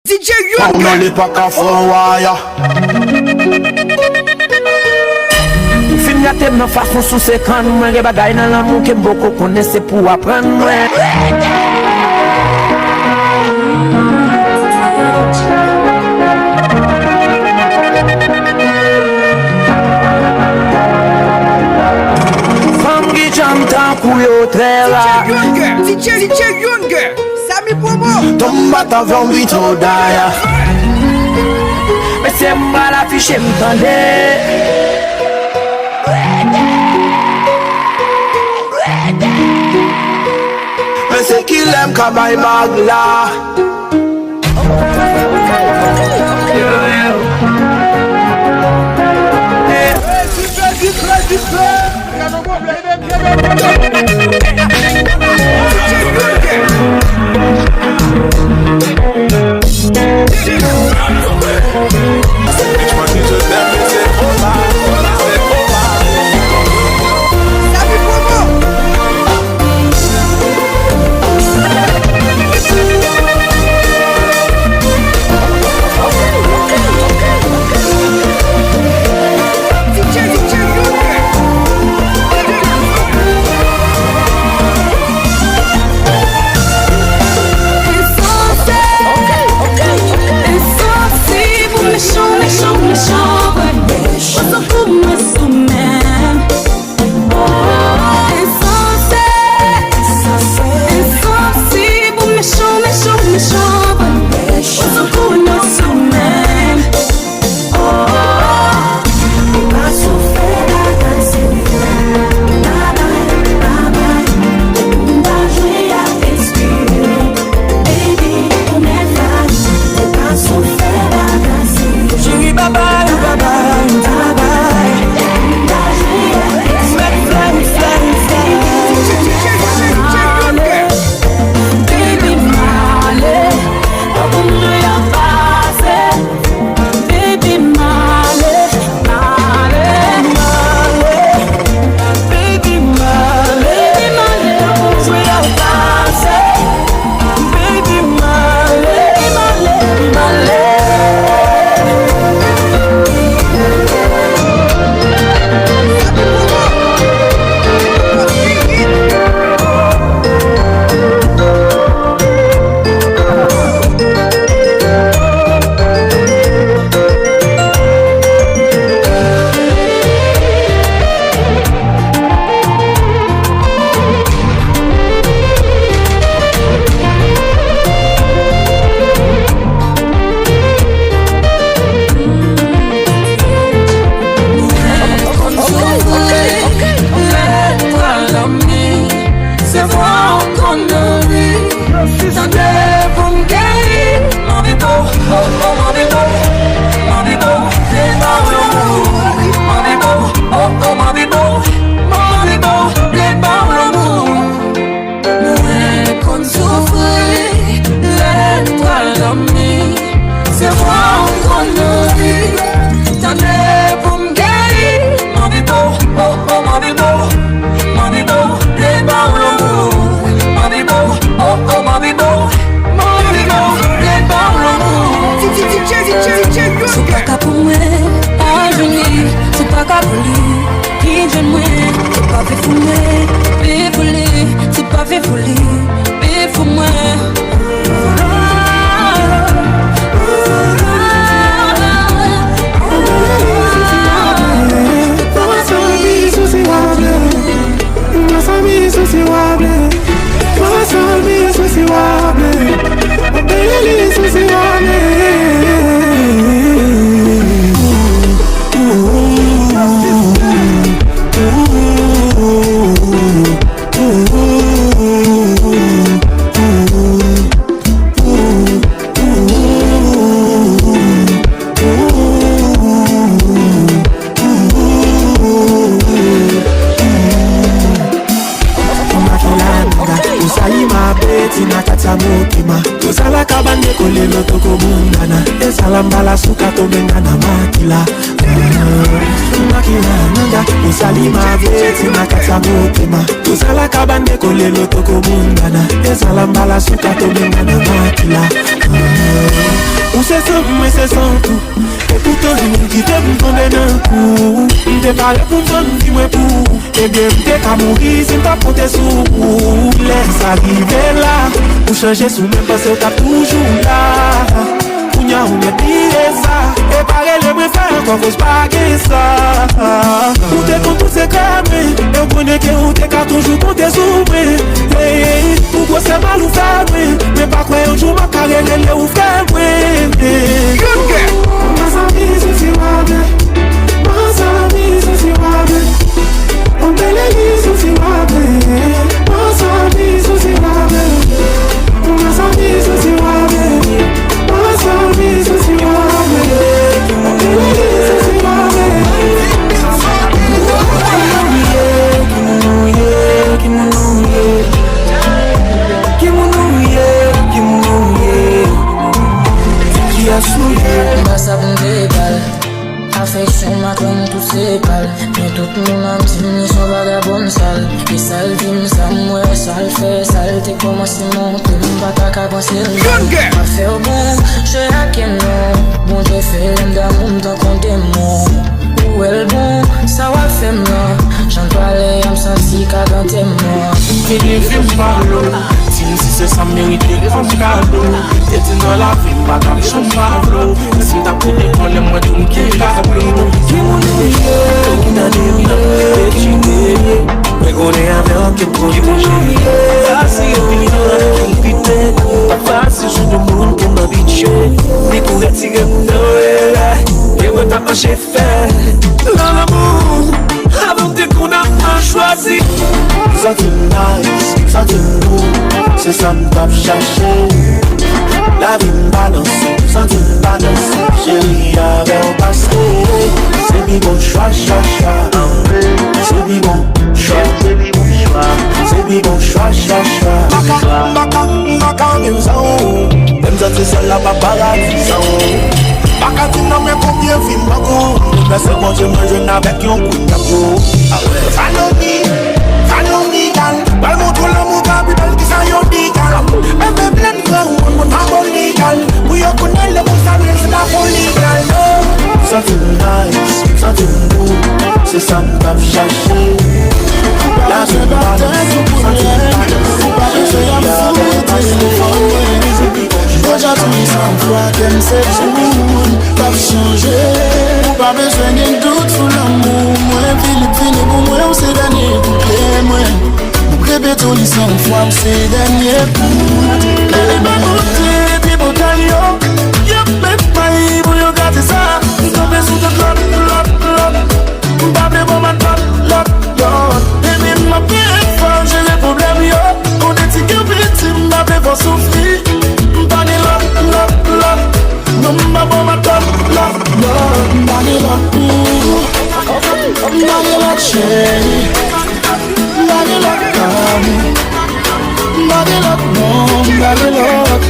DJ Young. On ne l'est pas qu'à fond wire. Fin gâté ma façon sous ses crânes. Moi les bagailles dans l'amour que beaucoup connaissent pour apprendre. Femme qui chante en couille très rare. DJ Young. Sami Bobo. Tomba ta vente vite au d'ailleurs. Mais c'est moi l'affiche m'tendait. Mais c'est qu'il aime qu'à my bag là. Salambala suka to bengana makila makila nanga usalima beti makata motema usala kabande kolelo toko mundana salambala suka to bengana makila c'est ça, mais c'est sans tout. Et pourtant, je me dis que vous tombez d'un coup. M'te parlé pour me donner, dis-moi pour. Et bien, m'te qu'à mourir, si m'ta porté sous. Laisse arriver là. Pour changer sous même parce que t'as toujours là. Kounya ou me pire ça. Et pareil, le me faire encore cause pas que ça. Ou t'es con tout c'est cramé. Et on connaît que ou t'es qu'à toujours compter sous moi. Hey, pourquoi c'est mal ou fait mais pas quoi un jour ma carrière elle est ou fait moi. Mas amigos se wabé, mas amigos se wabé, on beleza se wabé, mas amigos se wabé, mas amigos se wabé, mas amigos se wabé, on beleza se wabé. M'a savon des balles, affection m'a comme tout c'est pâle. Mais tout le monde a petit son vagabond sale. Et sale dim, ça mouais, sale fait, sale t'es commencé monter. M'pas ta qu'à penser le m'a fait au bon, je à quel nom. Bon Dieu fait l'amour dans ton démon. Où est le bon, ça va faire moi. J'en parlais, y'a m'senti qu'à dans tes mots. Fini film parlo, si c'est ça mérite comme cadeau. T'es dans la vie, pas comme son pavlo. Si t'as pour l'école, moi tu me quittes tableau. Qui m'en est, qui n'a dit, qui n'est. Mais qu'on est avec qui pour qui mon chéri. Facile, fini dans la vie, pas facile, je ne monde qui m'habitue. Découvrir, tirer mon dos, et moi t'as pas chez fait. Dans l'amour, avant que qu'on a pas choisi. Ça te nice, ça te beau, c'est ça me tape chercher. La vie me balance, ça te balance. Chérie, avec au passé. C'est mi bon choix, choix. C'est mi bon choix, c'est mi bon choix. C'est mi bon choix, choix. Baka, maison. Même ça, c'est celle là, pas paradis. Baka, tu n'as même combien de films, bako. Là, c'est bon, je me avec un coup de capot. Follow me, gal. Balmo tout l'amour, gabi, bel qui ça yon dit, gal. Bébé, plein de gars, on m'a aboli, gal. Oui, on connaît le bon sabre, c'est la folie, gal. Ça te nice, ça te beau, c'est ça me tape chercher. La vie me balance, ça te Déjà tout mis sans foi, qu'aime cette jour. Pas changer, pas besoin de doute sur l'amour. Moi, Philippe, fini pour moi, on s'est gagné toutes les mois. Répète tout lit sans foi, on s'est gagné pour. Elle est pas montée, puis bon talio. Y'a même pas eu pour y garder ça. Tomber sous le clock. Pas de bon man, lock. Et même ma pierre, femme, j'ai des problèmes, yo. On est ticket victime, pas de bon souffrir. No mama ma top love, money lock, money lock, cherry, money lock, money lock, money lock,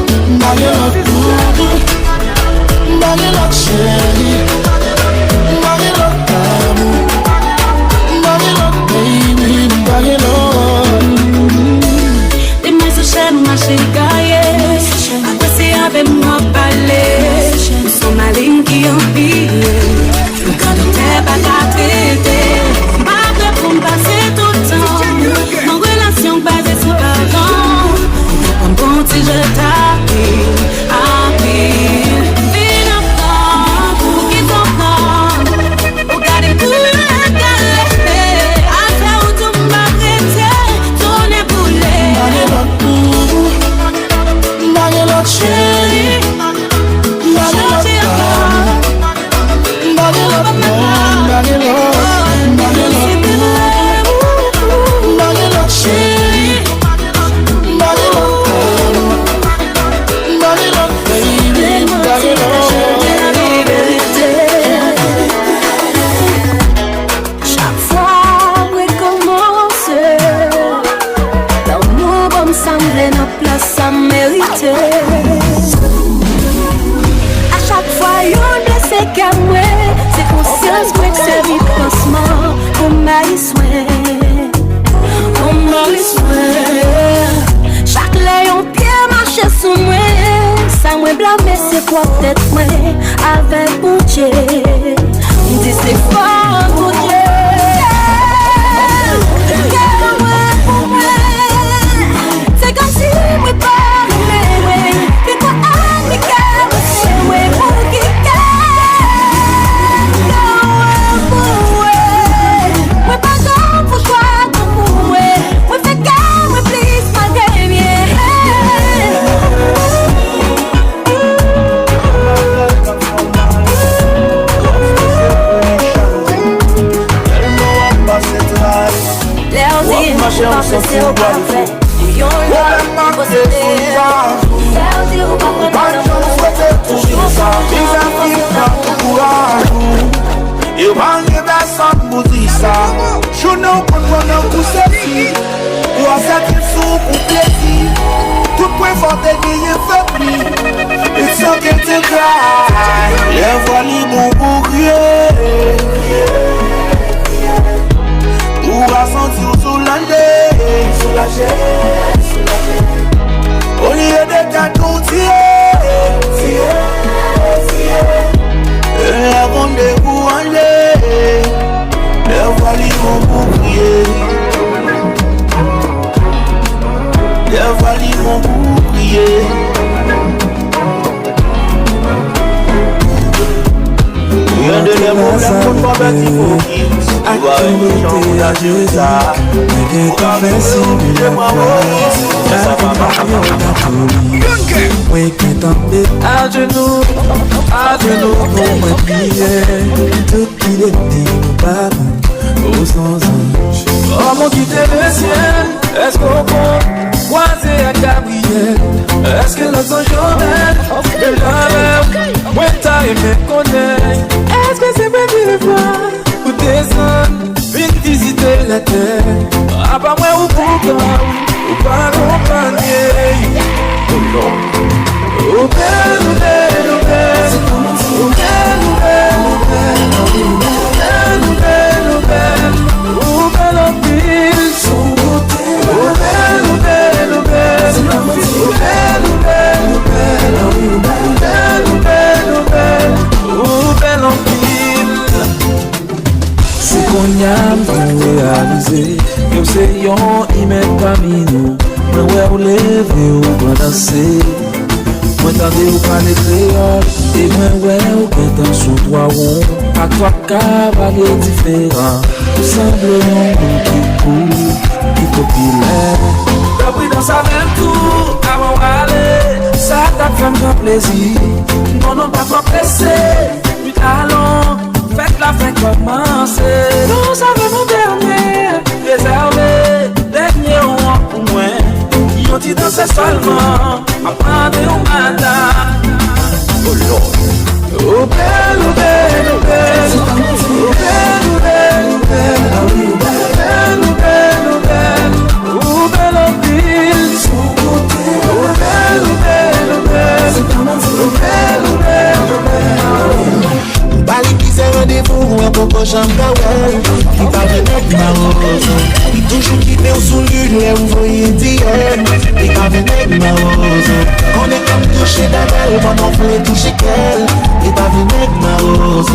c'est quoi peut-être moi avec mon Dieu. On dit c'est fort mon Dieu. C'est comme si moi parlais, mais quoi amical, c'est moi pour qui moi pas grand pour toi, pour moi, moi fais qu'à moi please malgré bien. Eu vange versan muzisa Chounou kontounan kousesi Ou asetil sou pou plezi Tout point forte niye febli It's okay to cry Le voli mou pou kriye Ou rasanti ou soulande Soulaje Au lieu de tatou tiye La bonne pour aller, le vali mon bouclier, le vali mon bouclier. Rien de les mots, la bonne pas bête, il faut qu'il soit une chambre à Dieu ça. Mais qu'à faire si bien ça va pas. Oui, qui tombe à genoux pour me prier. Tout qui est dit, pas au sans ange. Oh mon guide le ciel, est-ce qu'on peut croiser à Gabriel? Est-ce que le sang journal de la mer, ouais t'as aimé connaître? Est-ce que c'est vrai de voir ou descendre, vite visiter la terre? À part moi ou pourquoi, ou pas accompagner? Oh non. Oh belle, oh belle, oh belle, oh belle, oh belle, oh belle, oh belle, oh belle, oh belle en pile. Oh belle, oh belle, oh belle, oh belle, oh belle, oh belle, oh belle, oh belle, oh belle, oh belle en pile. C'est qu'on y a pour réaliser que c'est yon y met parmi nous. Mais ouais ou lever ou pas danser. Moi t'avais ou pas les créoles. Et moi ouais ou pas dans son droit rond. À toi cavalier différent. Tout simplement qui coule, qui populaire. T'as pris dans sa même tour avant d'aller. Ça t'a fait un plaisir. Non pas trop pressé. Puis allons, faites la fin commencer. Nous savons mon dernier. Réservé, dernier roi pour moi. Yon ti danse seulement, apprendre au matin. Oh Lord. Oh belle, oh belle, oh belle, oh belle, oh belle, oh belle, oh belle, oh belle, oh belle, oh belle en pile. Oh belle, oh belle, oh belle, oh belle, oh belle, oh belle. Bali qui s'est rendez-vous, un coco champagne, qui parle de ma rose. Il toujours quitté au sous l'une, les ouvriers d'hier, qui parle de ma rose. On est comme touché d'Adèle, pendant qu'on est touché qu'elle, qui parle de ma rose.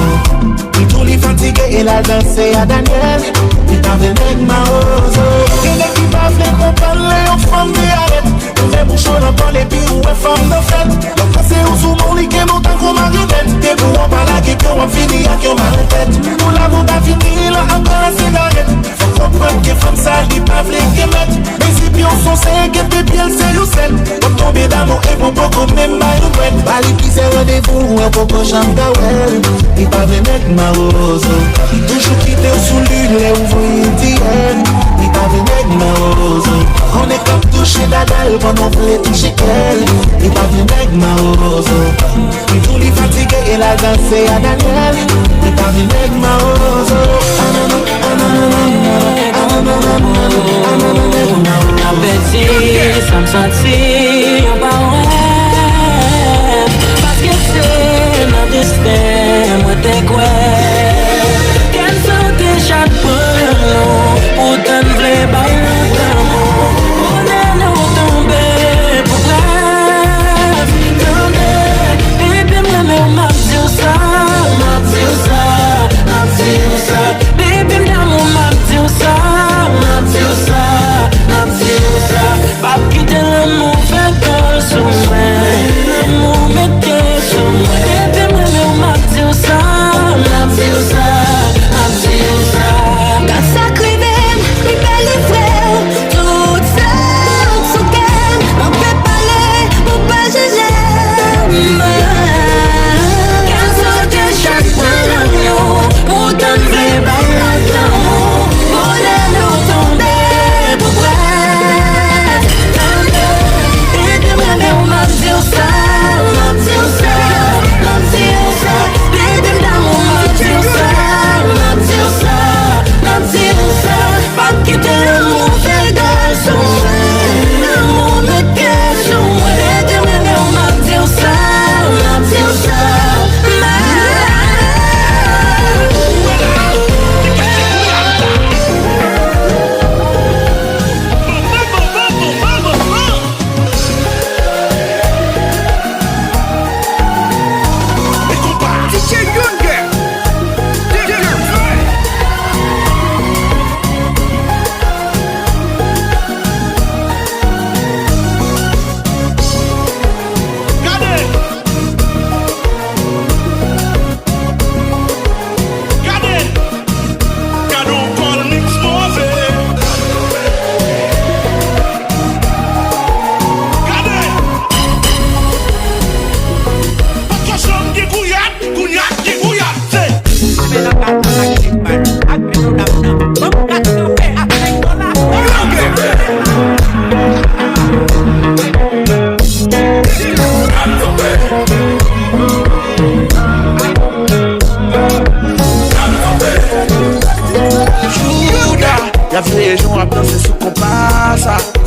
Il tout les fatigué et la danse à Daniel, qui parle de ma rose. Et les qui parlent qu'on parle en forme de arrête, on fait bouchon dans les pieds ou en forme de fête. Donc c'est au sous-mon lit qui monte en gros marionnette. T'es pour en parler qui peut en finir à qui on m'a en tête. Nous l'avons pas fini, là encore la cigarette. Faut comprendre que femme ça, il pas v'lait qu'elle mette. Mais si pions sont 5 et puis elle c'est ou 7. Pour tomber d'amour et pour beaucoup même ma nouvelle. Bali qui s'est rendez-vous, un coco champagne. Il pas v'lait mettre ma rose. Il toujours quitté sous l'une, les ouvriers d'hier. Il pas v'lait mettre ma rose. On est comme touché d'Adèle, pendant qu'on voulait toucher qu'elle. Il pas v'lait mettre ma rose. Il tout les fatigué et la danse à Daniel. Il pas v'lait mettre ma rose. Appétit, ça me sentit en parole. Parce que c'est notre destin, moi t'es quoi? Qu'elle sentait chaque peu, pour donner les balles d'amour. On est nous tombés pour grave. Tendez, et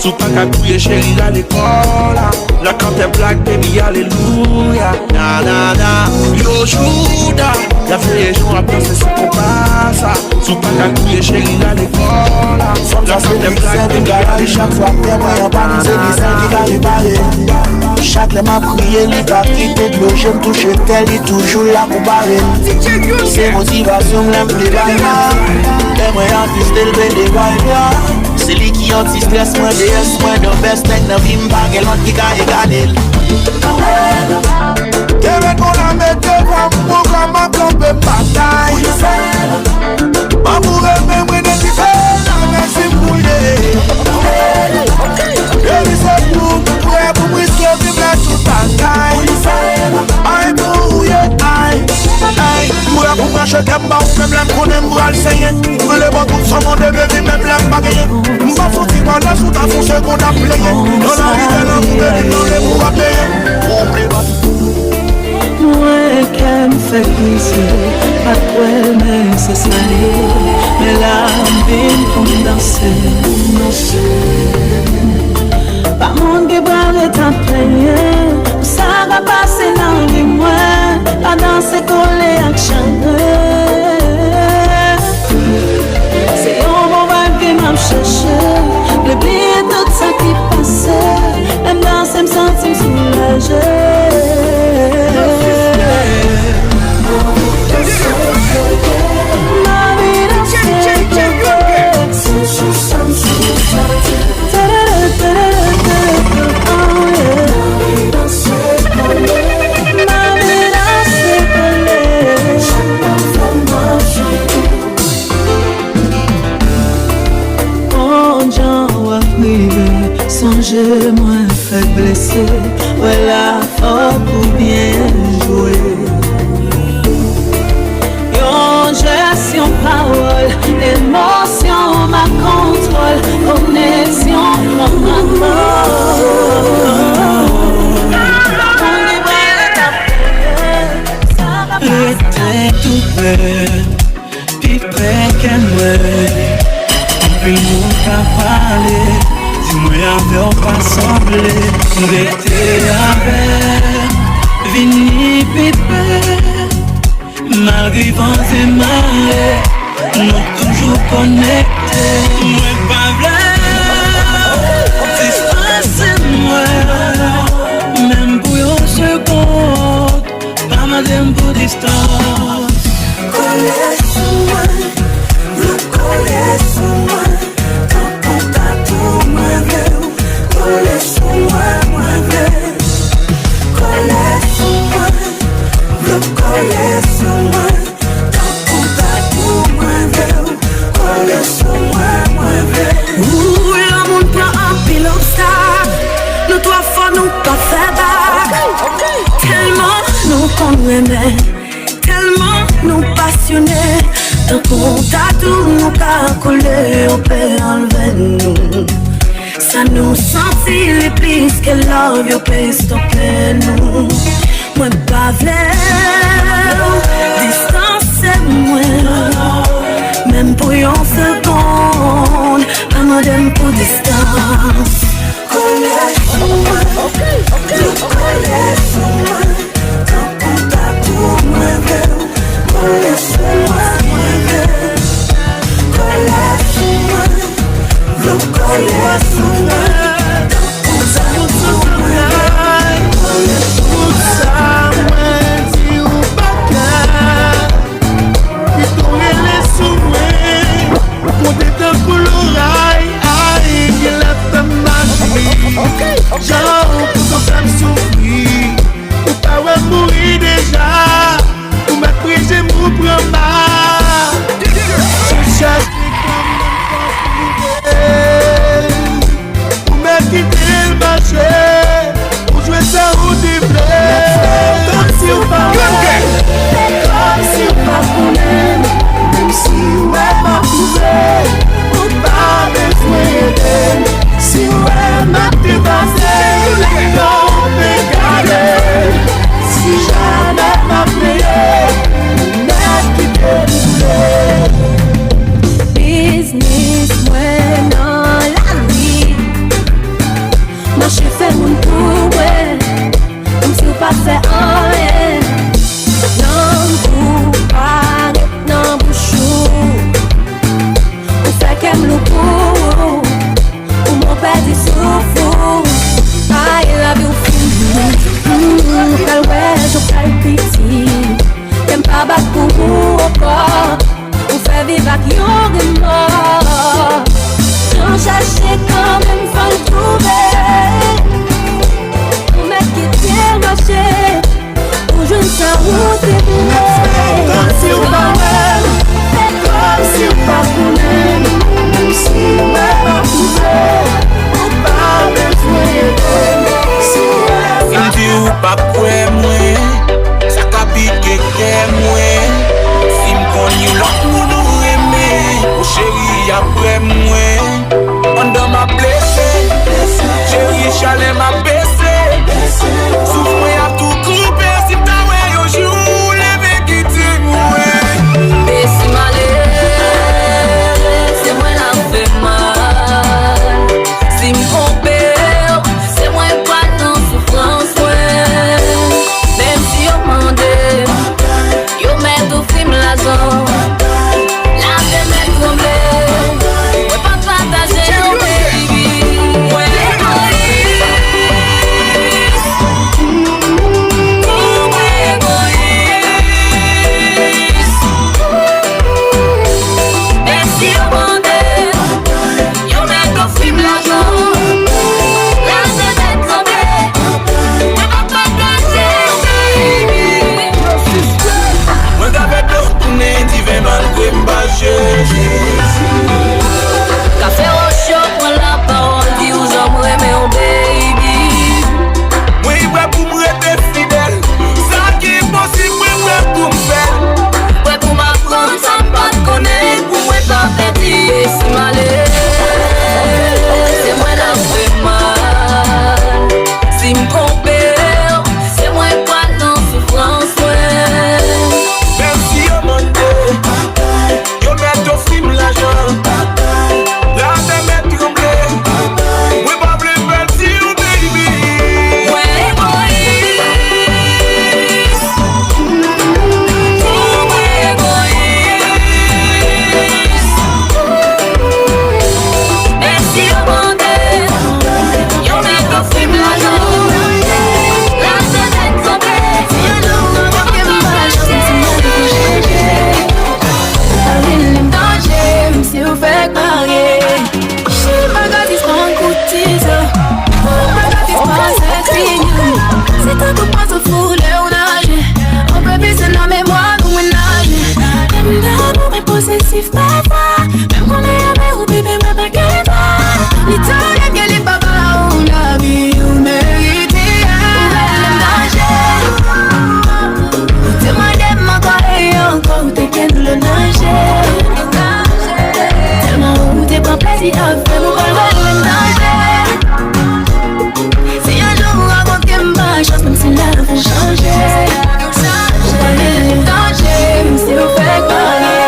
Sous pas qu'à couiller chérie à l'école. La quand t'es black baby alléluia. Na na na. Yo Juda. Y'a fait les gens à penser ce qu'on passe. Sous pas qu'à couiller chérie à l'école. La quand t'es black baby alléluia. Chaque fois que t'es moyen pas nous c'est des saints qui va réparer. Chaque lait m'a prié, les pas quitté de l'eau. J'aime toucher tel, il toujours là pour barrer. C'est motivation, l'aime les bails. T'es moyen plus d'élever les bails. C'est lui qui anti-stress, moi DS, moi de best thing, n'a vie m'pas, quel autre qui a égalé. T'es met qu'on a mis devant, pour qu'on m'a campé bataille. Amour et même, on est différent, mais c'est mouillé. Et lui c'est pour risquer de mettre tout ta taille. Aïe, mouillé, aïe. Pour la couper, je t'aime pas, même l'aime qu'on aime pour le saigner. Pour le bon tout son monde de bébé, même l'aime pas gagner. M'pas foutu par la sous ta foncé qu'on a playé. Dans la vie de l'amour, de dans les pour payer. Oublie pas. Moi qu'elle me fait plaisir, pas quoi mais c'est salé. Mais la vie pour danser. Pas mon qui parle ta prière. Ça va passer dans les mois. Pas danser collé à chanter. C'est un bon vibe qui m'a cherché. L'oublier tout ça qui passait. Même danser me sentir soulagée. Songez moins fait blesser, voilà fort pour bien jouer. Yon gestion parole, émotion ma contrôle, connexion mon amour. Était tout près, puis près qu'elle meurt. Puis nous qu'à parler. Moi avec pas semblé, rester avec Vini Pépé, m'arrivant et marée, nous toujours connectés. Moi pas vrai, distance moi, même pour une seconde, pas madame pour distance. Collez sur moi, vous collez sur moi. Tellement nous passionnés, tant qu'on t'a tout nous qu'a collé, on peut enlever nous. Ça nous sentit les pistes que love you peut stopper nous. Moi pas vrai, distance c'est moi. Même pour une seconde, pas madame pour distance. Collez sur moi, collez sur moi. où t'es bleu. Comme si on parlait, comme si on parlait. Même si on m'a pas poussé, on pas besoin Il me dit ou pas pour moi, ça capite que moi. Si m'connu l'autre pour nous aimer, oh chérie après moi. Pendant ma blessée, chérie chalet m'a baissé. Souffre moi à tout coupé, si t'as ouais au jour, les mecs qui t'aiment moi. Mais si malheur, c'est moi la fait mal. Si m'compère, c'est moi pas dans souffrance, ouais. Même si on m'a dit, yo met au film la zone. La vie m'est tombée, ouais pas partager, oh baby. Ouais, café au chaud, prends la parole, dis aux hommes, mais oh baby. Oui, ouais, pour me rester fidèle, ça qui est possible, ouais, pour me faire. Ouais, pour m'apprendre, ça pas te connaître, pour moi pas petit, si malheur, c'est moi la fait mal. Si m'compère, c'est moi pas dans souffrance, ouais. Même si on m'a dit, yo met au film l'argent. La tête m'est tremblée, oui, pas plus petit, oh baby. Ouais, égoïste. Ouais, égoïste. Mais si on bandait, yo met au film l'argent. La tête est tremblée, si un jour on va pas danger, si vous faites marier. My God is one good teaser. My God is one sexy you. C'est un coup pas se foule ou nager. On peut baisser la mémoire ou ménager. Même d'amour mais possessif papa. Même qu'on est aimé ou bébé mais pas qu'elle va. L'Italie qu'elle est papa ou la vie ou mérité. T'es madame encore et encore t'es qu'elle le nager. Tellement où t'es pas plaisir à faire mon bal le danger. Si un jour on raconte qu'elle m'a chance même si la vie changer. On va aller le danger même si on fait parler.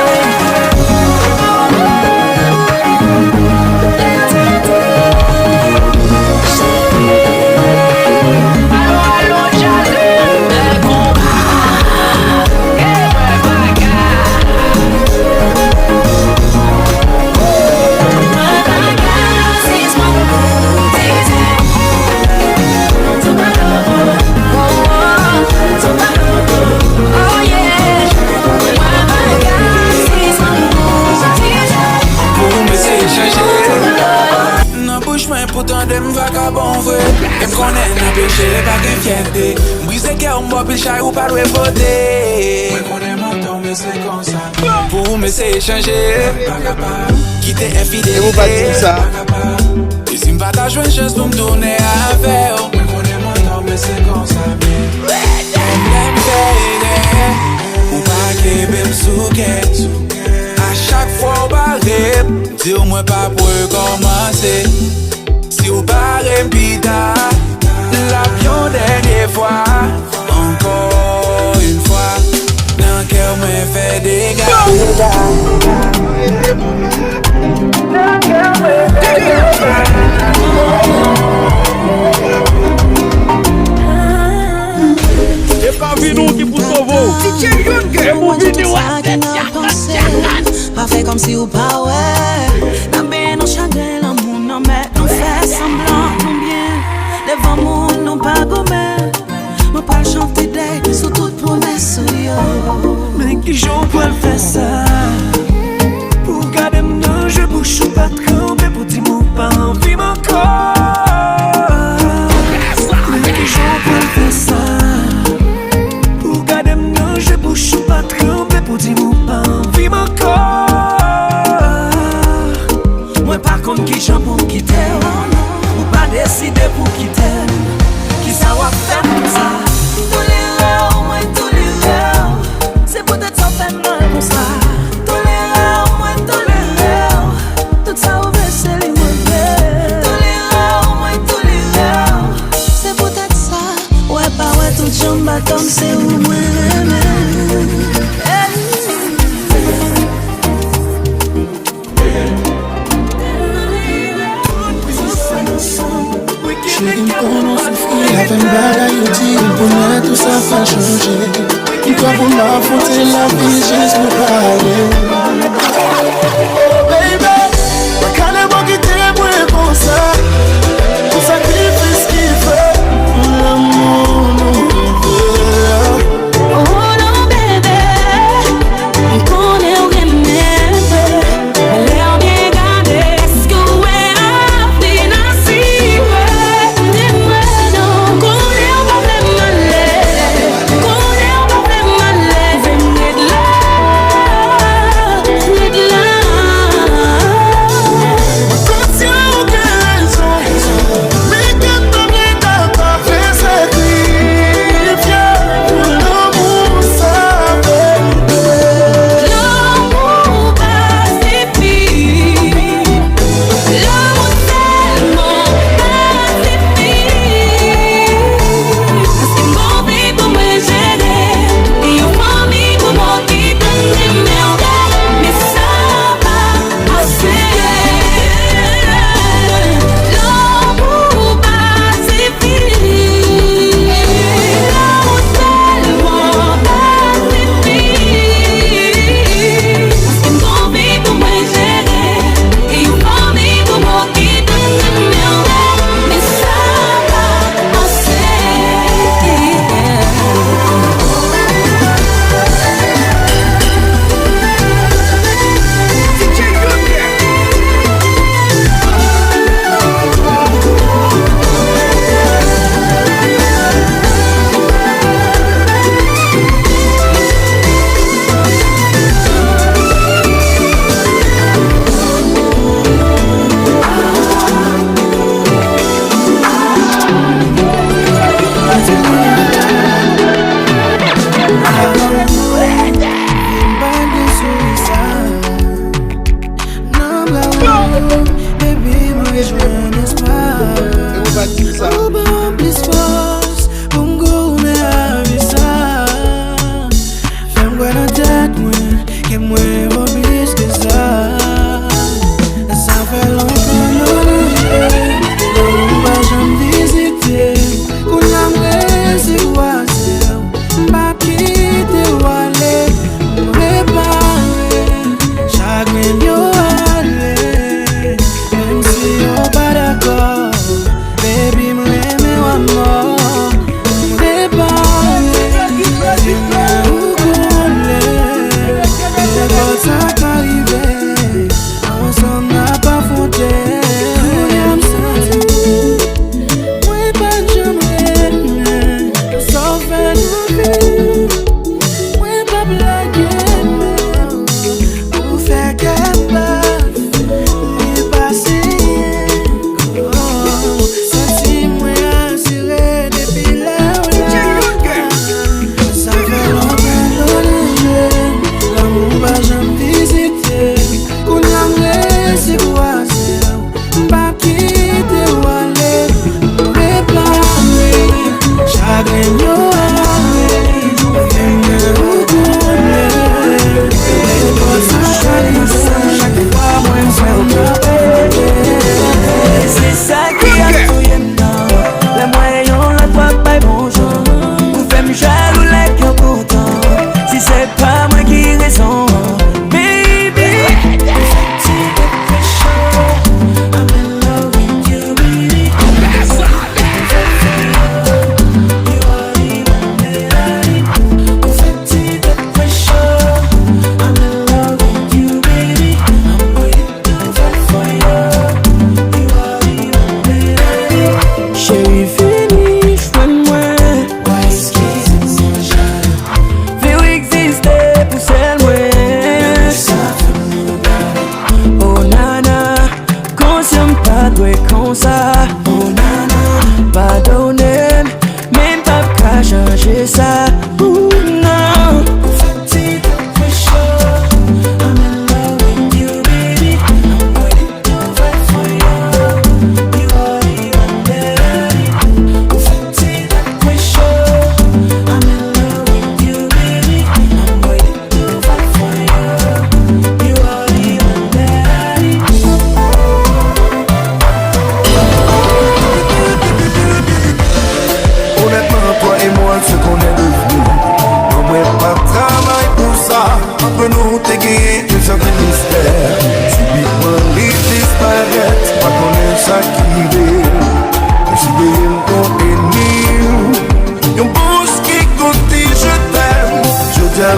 Pourtant dem vagabond vrai. Même qu'on est n'a péché pas qu'un fierté. Brise cœur moi pile chay ou pas doit voter. Même qu'on est menton mais c'est comme ça. Pour me c'est changer. Quitter infidélité. Et vous pas dire ça. Et si m'pas ta jouer une chance pour me tourner à faire. Même qu'on est menton mais c'est comme ça. Même fait ou pas que bem souquet. À chaque fois barré. Dis-moi pas pour commencer. Si vous parlez pita, l'avion dernière fois, encore une fois, dans le cœur me fait des gars. Et pas vu nous qui pour sauver. Et mon vidéo. Pas fait comme si ou pas ouais. N'a bien non chagrin l'amour non mais nous fait semblant non bien. Devant moi non pas gommé. Moi pas chanter des sous toute promesse yo. Mais qui joue pour faire ça? Pour garder nos jeux bouche ou pas tromper pour dire mon pas envie encore. Mais qui joue pour faire ça? Pour garder ça changer. Pourquoi vous m'affrontez la vie juste pour parler? Oh baby, pas qu'à l'époque qui t'aimerait pour ça. Pour sacrifier ce qu'il fait pour l'amour.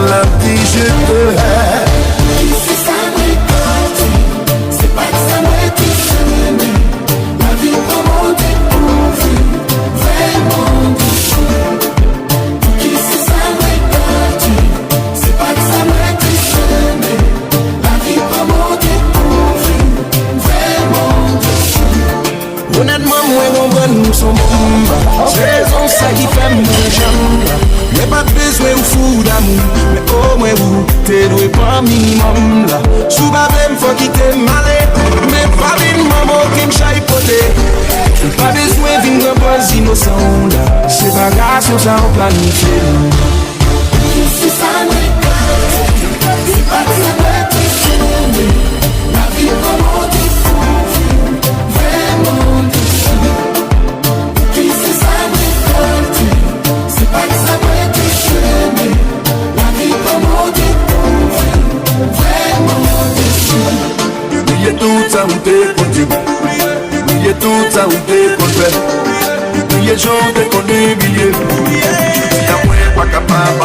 la vie je te hais. C'est ça moi parti, c'est pas que ça moi qui chemin. La vie comment découvrir, vraiment découvrir. Qui c'est ça moi parti, c'est pas que ça moi qui chemin. La vie comment découvrir, vraiment découvrir. Honnêtement moi on va nous sommes bons. C'est raison ça qui fait mon jambe. Y'a pas besoin de fou d'amour, mais au moins vous, t'es doué pas minimum là. Sous ma blême, faut quitter malé, mais pas d'une maman qui me chaille poté. Pas besoin d'une bonne innocent là, c'est pas grâce à ça on planifie. C'est ça mes cartes, c'est pas que ça va te changer. La vie comment découvrir, vraiment découvrir. C'est ça mes cartes, c'est pas que ça va. Tout ça où t'es connu, oubliez tout ça où t'es connu, oubliez les gens t'es connu, oubliez, y'a moins pas capable.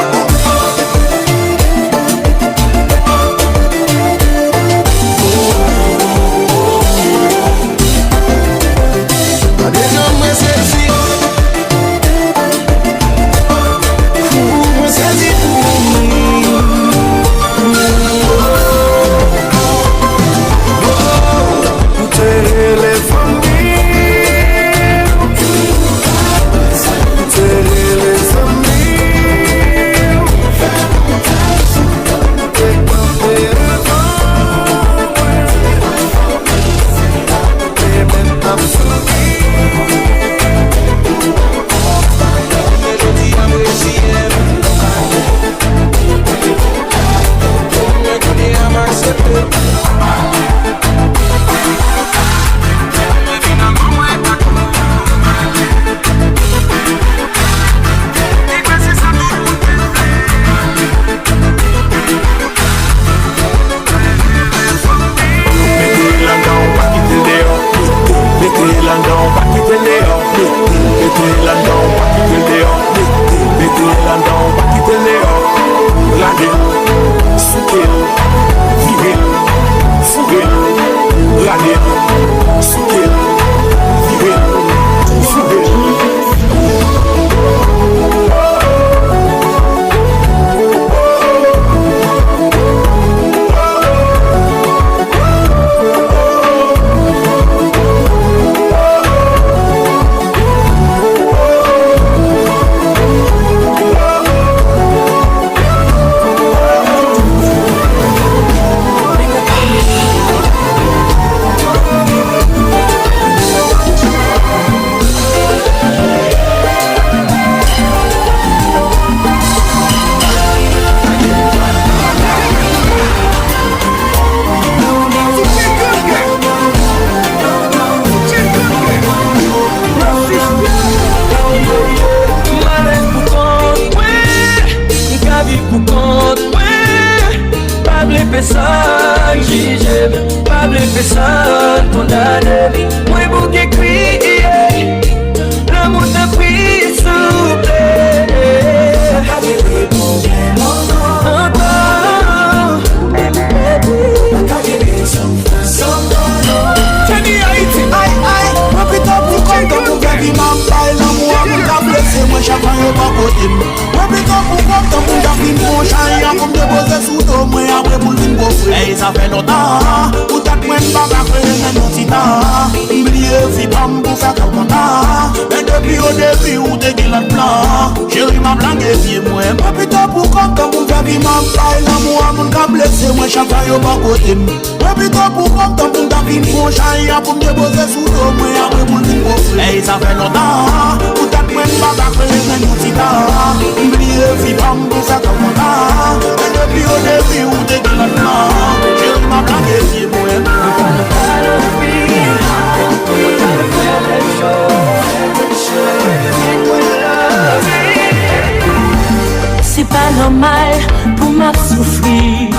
C'est pas normal pour m'a souffrir.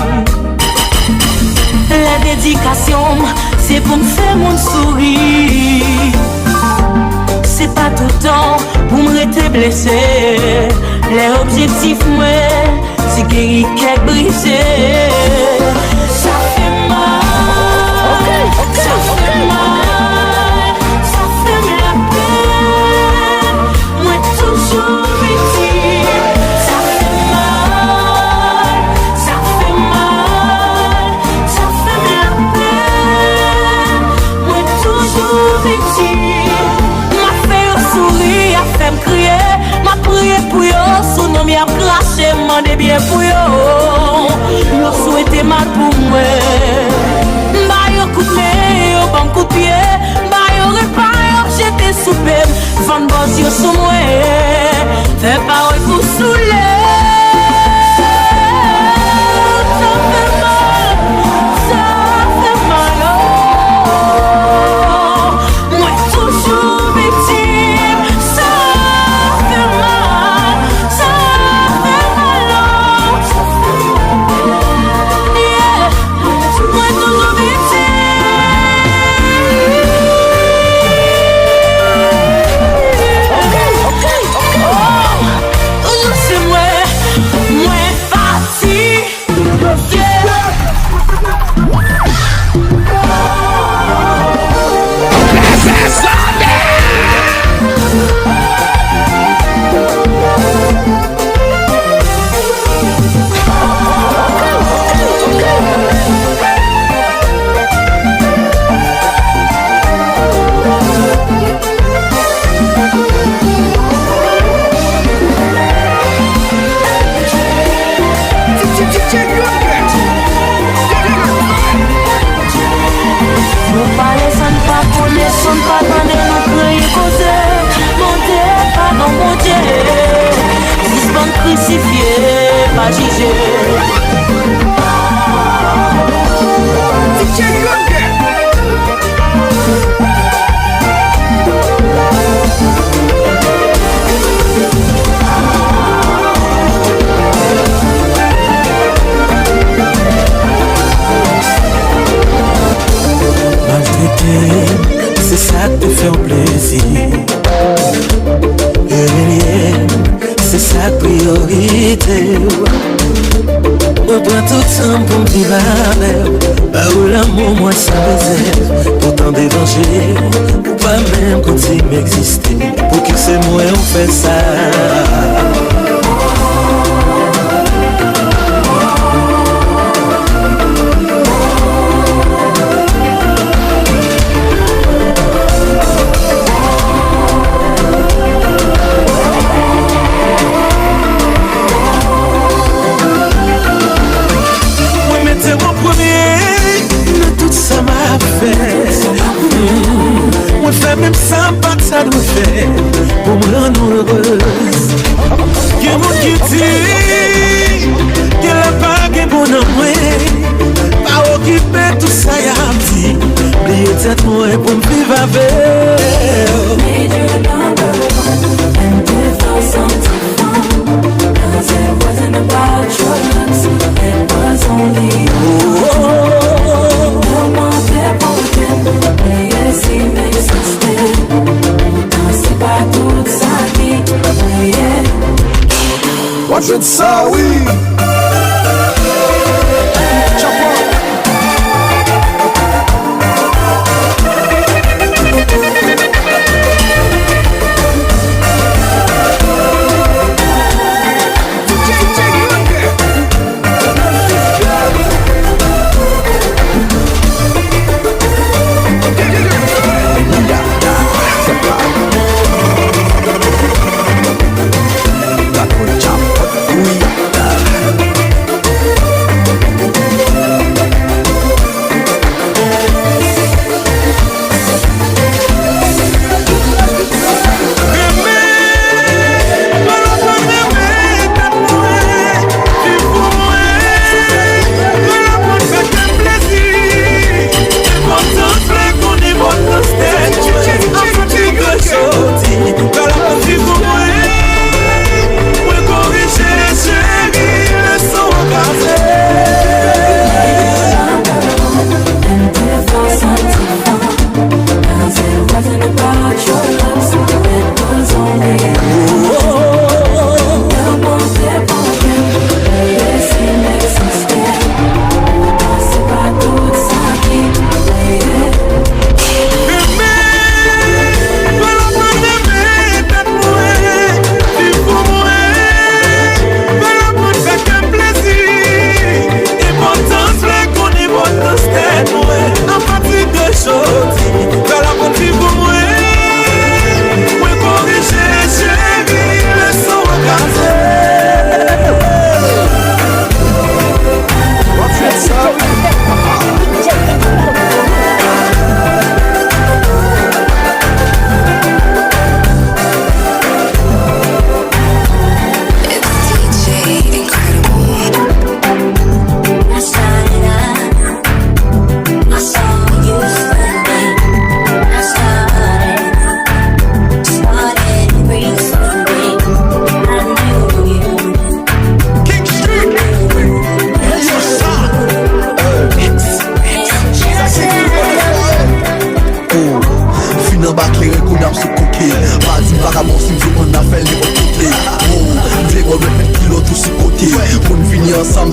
La dédication, c'est pour me faire mon sourire. C'est pas tout le temps pour me rester blessé. Les objectifs, moi, si guéri qu'est brisé. Ça fait mal, ça fait mal, ça fait la peine. Moi toujours victime. Ça fait mal, ça fait mal, ça fait la peine. Moi toujours victime. M'a fait sourire, a fait me crier, m'a prié pour yo, son nom y a craché, m'a dit bien pour yo. Yo souhaité mal pour moi. Bah yo coupé, yo bon coup de pied, bah yo réparé, yo jeté sous pème, van boss yo sous moi. Fais parole pour saouler. Ça fait mal, ça fait mal. Moi toujours victime. Ça fait mal, ça fait mal. Yeah, moi toujours toujours c'est moi fatigué. Nous parler sans pas connaître, sans pas demander, nous crier causer. Mon Dieu, pardon mon Dieu. Suspend crucifié, pas jugé. Maltraité, c'est ça qui te fait plaisir. Humilié, c'est sa priorité. On prend tout le temps pour me vivre avec. Pas où l'amour, moi, ça réserve. Pourtant des dangers, ou pas même continuer d'exister. Pour qui c'est moi, on fait ça. Moi fais même ça, pas que ça doit faire pour me rendre heureuse. Y'a mon qui dit que la bague est bonne en moi. Pas occupé tout ça y'a dit. Oubliez tête moi pour me vivre avec. Made you a number one and without something fun. 'Cause it wasn't about your looks, it was only you. No more there for them, mais esse mês sustain. Não se vai tudo sair, yeah. Watch it, Sawi.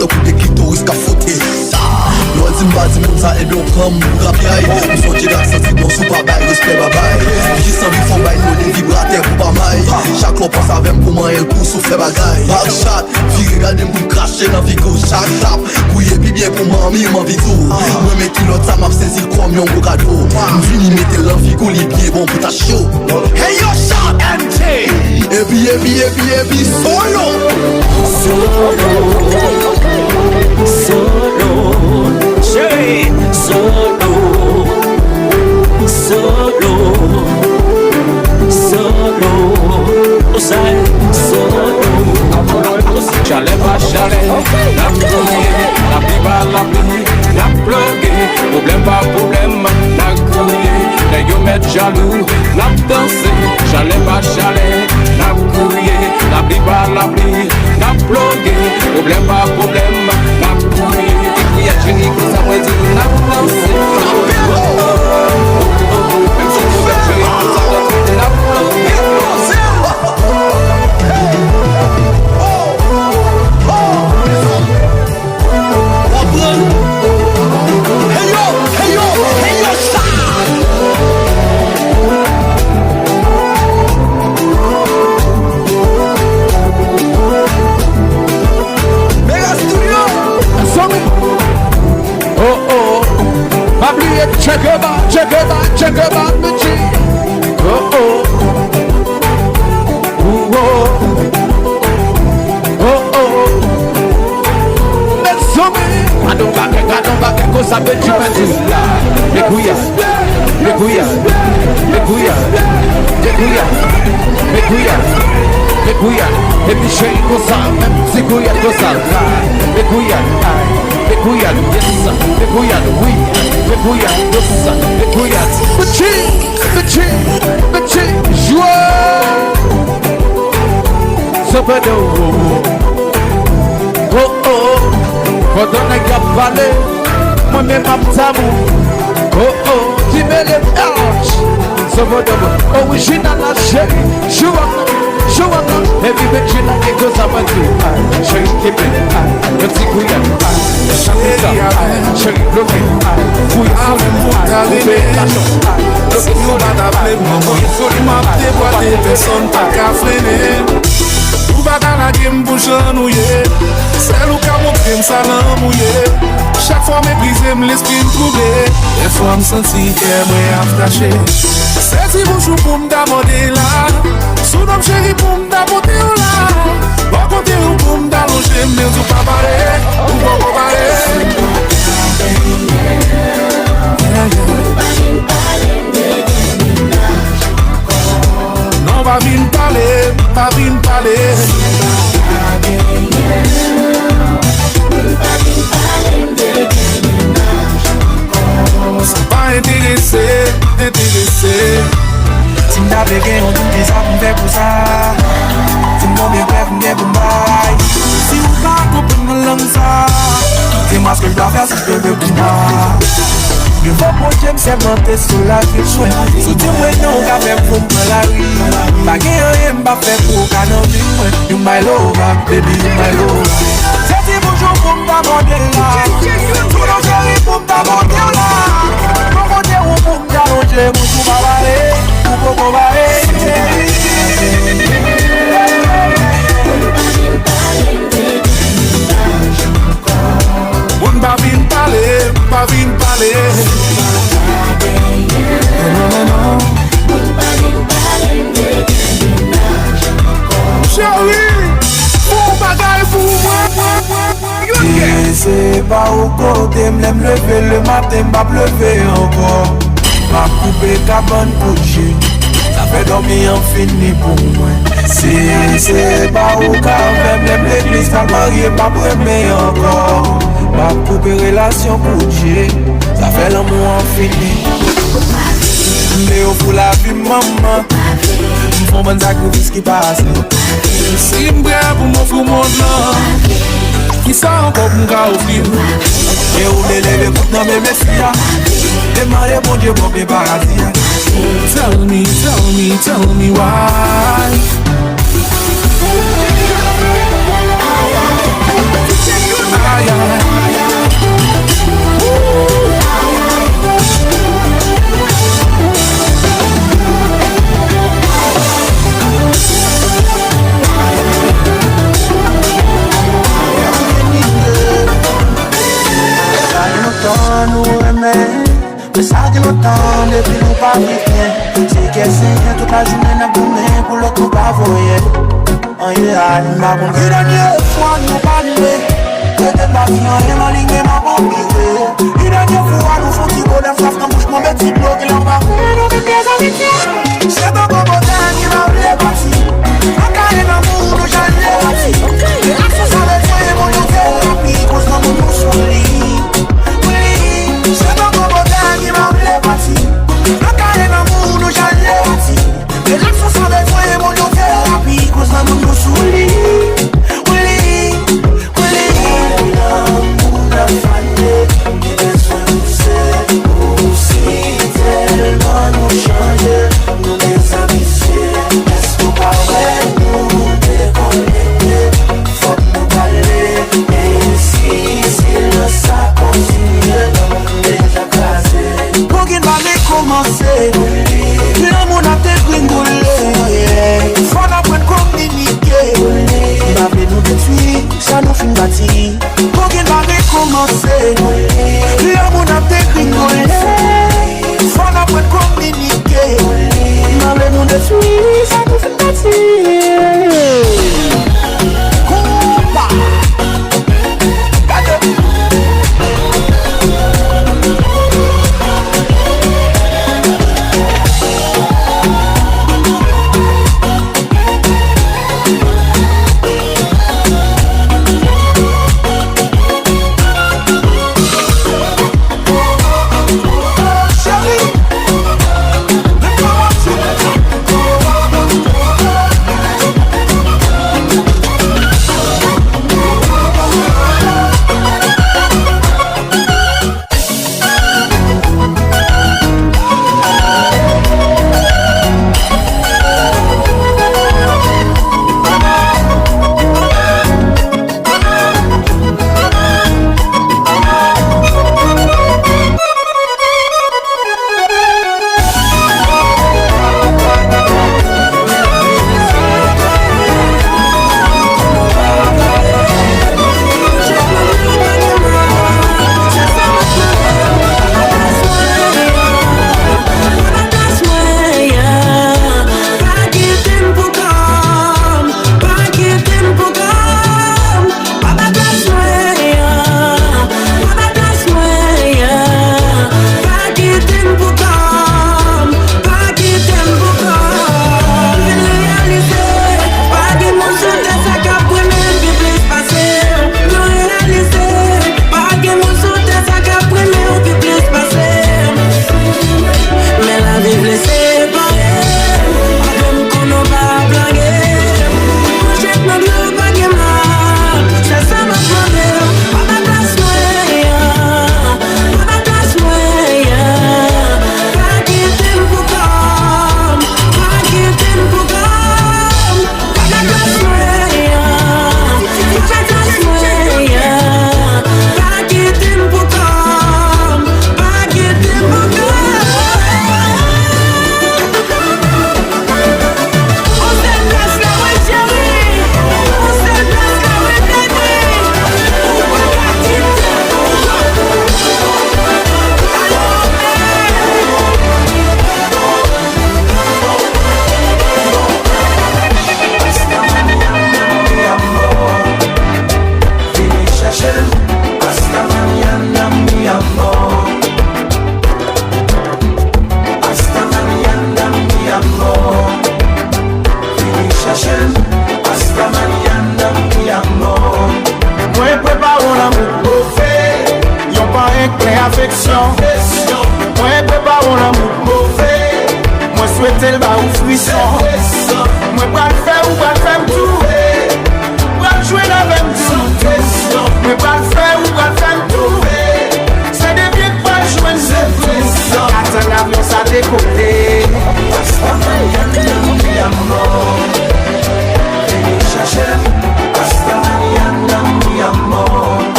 de coup de clitoris qu'a fouté. L'on dit m'badi moun ça et bien prend mon rapiaille. Nous sont direct senti bon sous pas bail, respect bye bye. Qui sans vie font bail, nous des vibrateurs pour pas maille. Chaque l'on pense avec pour moi elle pour souffler bagaille. Backshot, vie regarder pour cracher dans vigo. Chaque tap, couiller bien pour mamie m'en vidéo. Moi mes kilotes ça m'a saisi comme un gros cadeau. M'vini mettre l'envigo les pieds bon pour ta show. Hey yo shot MT. Et puis solo. Chérie, solo. Chalet pas chalet, la crié, la pluie pas la pluie, la plugué, problème pas problème, la crié, les yo mettent jaloux, la dansé, chalet pas chalet, la crié, la pluie pas la pluie, la plugué, problème pas problème, la crié, et puis y'a Jenny qui ça va dire la dansé, même si tu fais jouer, ça va dire la plugué. Check it out, the G. I don't back, cause I bet you can do et puis chez Kosa, c'est Koya Kosa, les Koya, yes, les Koya, oui, les Koya, Kosa, les Koya, petit, joueur, Sopedo, pendant la gap vallée, moi-même à Tamou, qui met les arches, Sopedo, original la chérie, show up, every bitch in the goes up and do. Cherry Kippin, let's see Kuya, Cherry Brooklyn, Kuya, Ou baga la game pour janouiller. C'est l'ou ka montre ça l'embouiller. Chaque fois méprisé l'esprit troublé. Des fois m'senti qu'elle m'a aftaché. C'est si bouchou pour m'damander là. Sous nom chéri pour m'damoter là. Bon côté ou pour m'dallonger. Mais ou pas barré, ou pas barré. Non, pas vin parler. C'est pas intéressé. Si m'avais gagné, on dit ça pour faire pour ça. Si m'avais gagné, pour m'aille. Si vous pas comprendre la langue ça, dis-moi ce que je dois faire si je veux pour moi. Je veux pour Dieu me monter sur la vie chouette. Soutiens-moi non, qu'à faire pour me la rue. Pas rien, m'a fait pour qu'à n'en vivre. You my lover, baby, you my lover. C'est bonjour pour m'aborder là. Tout le chéri pour m'aborder là. Pour m'aborder ou pour m'allonger, mon tout va barrer. Ou pour m'aborder. On va vin parler. Non. Chérie, pour bagaille pour moi. C'est pas au côté, m'aime lever le matin, m'a lever encore. M'a coupé cabane couché, ça fait dormir infini pour moi. C'est pas au cas, m'aime l'église, m'a marié, m'a brûlé encore. M'a coupé relation couché, ça fait l'amour infini. Mais au bout la vie maman, m'font bon sacrifice qui passe. Si m'brave pour mon fou monde là. Qui ça encore m'ga offrir? Et où les lèvres écoute dans mes messias. Demandez mon Dieu pour mes paradis. Tell me why. Mais ça dit longtemps, depuis nous pas vivre. C'est qu'elle sait toute la journée n'a boumé pour l'autre nous pas voyer. Oh yeah, ma bonne vie dernière fois nous pas livré. Peut-être ma vie en rien en ligne ma bonne vie. Une dernière fois nous faut qu'il bonheur sauf dans bouche mon petit bloc et l'en va. C'est un bon bonheur qui m'a voulu partir. A carré d'amour nous j'allais partir. Et là ce sont les joies et mon lieu thérapie. Cause dans mon nous sur lit. Oui, c'est un bon bonheur qui m'a voulu partir. A carré d'amour nous j'allais partir. Et là ce sont les joies et mon lieu thérapie. Cause dans mon nous sur lit. Le monde a te gringolé. Faut apprendre à communiquer. Ma vie nous détruit, ça nous fait bâtir. Pour qu'il va recommencer. Le monde a te gringolé. Faut apprendre à communiquer. Ma vie nous détruit, ça nous fait bâtir.